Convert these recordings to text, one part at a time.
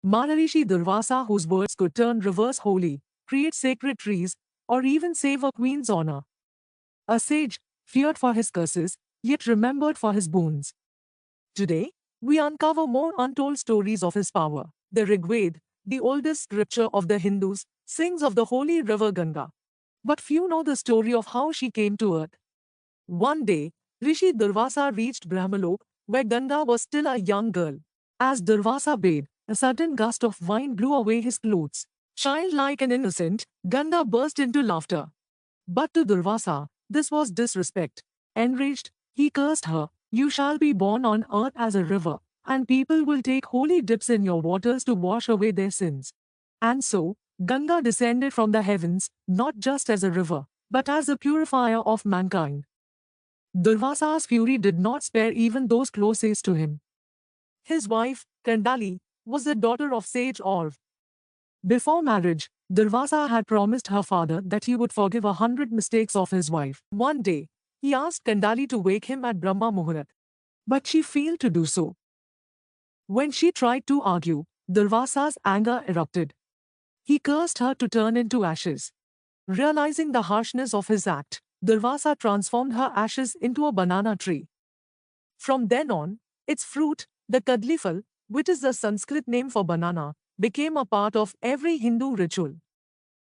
Maharishi Durvasa, whose words could turn rivers holy, create sacred trees, or even save a queen's honor. A sage, feared for his curses, yet remembered for his boons. Today, we uncover more untold stories of his power. The Rigveda, the oldest scripture of the Hindus, sings of the holy river Ganga. But few know the story of how she came to earth. One day, Rishi Durvasa reached Brahmalok, where Ganga was still a young girl. As Durvasa bathed, a sudden gust of wind blew away his clothes. Childlike and innocent, Ganga burst into laughter. But to Durvasa, this was disrespect. Enraged, he cursed her, "You shall be born on earth as a river, and people will take holy dips in your waters to wash away their sins." And so, Ganga descended from the heavens, not just as a river, but as a purifier of mankind. Durvasa's fury did not spare even those closest to him. His wife, Kandali, was the daughter of sage Orv. Before marriage, Durvasa had promised her father that he would forgive 100 mistakes of his wife. One day, he asked Kandali to wake him at Brahma Muhurat. But she failed to do so. When she tried to argue, Durvasa's anger erupted. He cursed her to turn into ashes. Realizing the harshness of his act, Durvasa transformed her ashes into a banana tree. From then on, its fruit, the kadlifal, which is the Sanskrit name for banana, became a part of every Hindu ritual.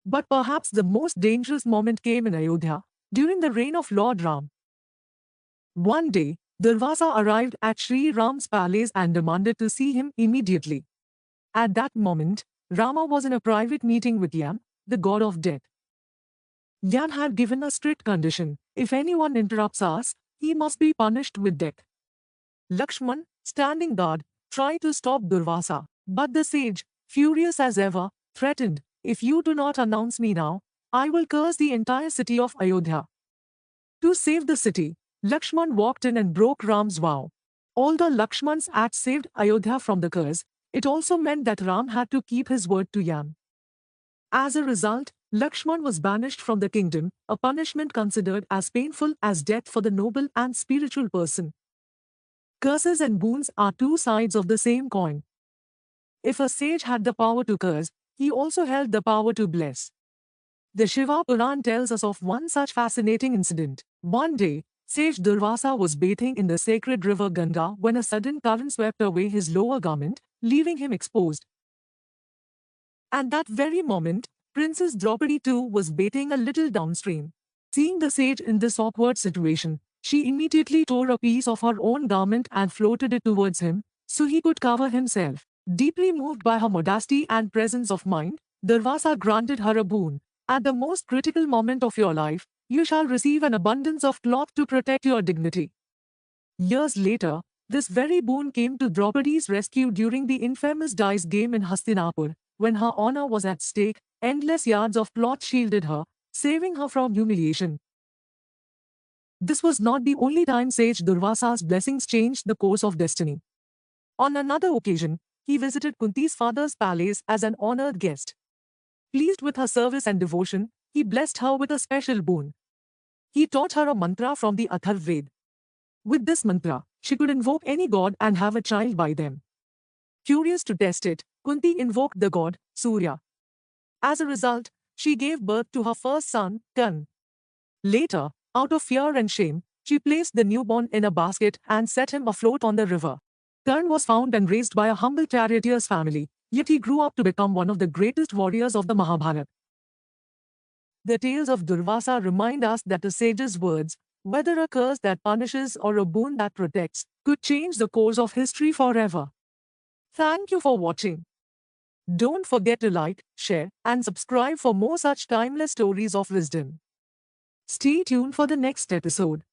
But perhaps the most dangerous moment came in Ayodhya, during the reign of Lord Ram. One day, Durvasa arrived at Sri Ram's palace and demanded to see him immediately. At that moment, Rama was in a private meeting with Yam, the god of death. Yam had given a strict condition: if anyone interrupts us, he must be punished with death. Lakshman, standing guard, tried to stop Durvasa, but the sage, furious as ever, threatened, "If you do not announce me now, I will curse the entire city of Ayodhya." To save the city, Lakshman walked in and broke Ram's vow. Although Lakshman's act saved Ayodhya from the curse, it also meant that Ram had to keep his word to Yam. As a result, Lakshman was banished from the kingdom, a punishment considered as painful as death for the noble and spiritual person. Curses and boons are two sides of the same coin. If a sage had the power to curse, he also held the power to bless. The Shiva Puran tells us of one such fascinating incident. One day, sage Durvasa was bathing in the sacred river Ganga when a sudden current swept away his lower garment, leaving him exposed. At that very moment, Princess Draupadi too was bathing a little downstream. Seeing the sage in this awkward situation, she immediately tore a piece of her own garment and floated it towards him, so he could cover himself. Deeply moved by her modesty and presence of mind, Durvasa granted her a boon. At the most critical moment of your life, you shall receive an abundance of cloth to protect your dignity. Years later, this very boon came to Draupadi's rescue during the infamous dice game in Hastinapur. When her honor was at stake, endless yards of cloth shielded her, saving her from humiliation. This was not the only time sage Durvasa's blessings changed the course of destiny. On another occasion, he visited Kunti's father's palace as an honored guest. Pleased with her service and devotion, he blessed her with a special boon. He taught her a mantra from the Atharvaveda. With this mantra, she could invoke any god and have a child by them. Curious to test it, Kunti invoked the god, Surya. As a result, she gave birth to her first son, Kan. Later, out of fear and shame, she placed the newborn in a basket and set him afloat on the river. Karn was found and raised by a humble charioteer's family, yet he grew up to become one of the greatest warriors of the Mahabharata. The tales of Durvasa remind us that a sage's words, whether a curse that punishes or a boon that protects, could change the course of history forever. Thank you for watching. Don't forget to like, share, and subscribe for more such timeless stories of wisdom. Stay tuned for the next episode.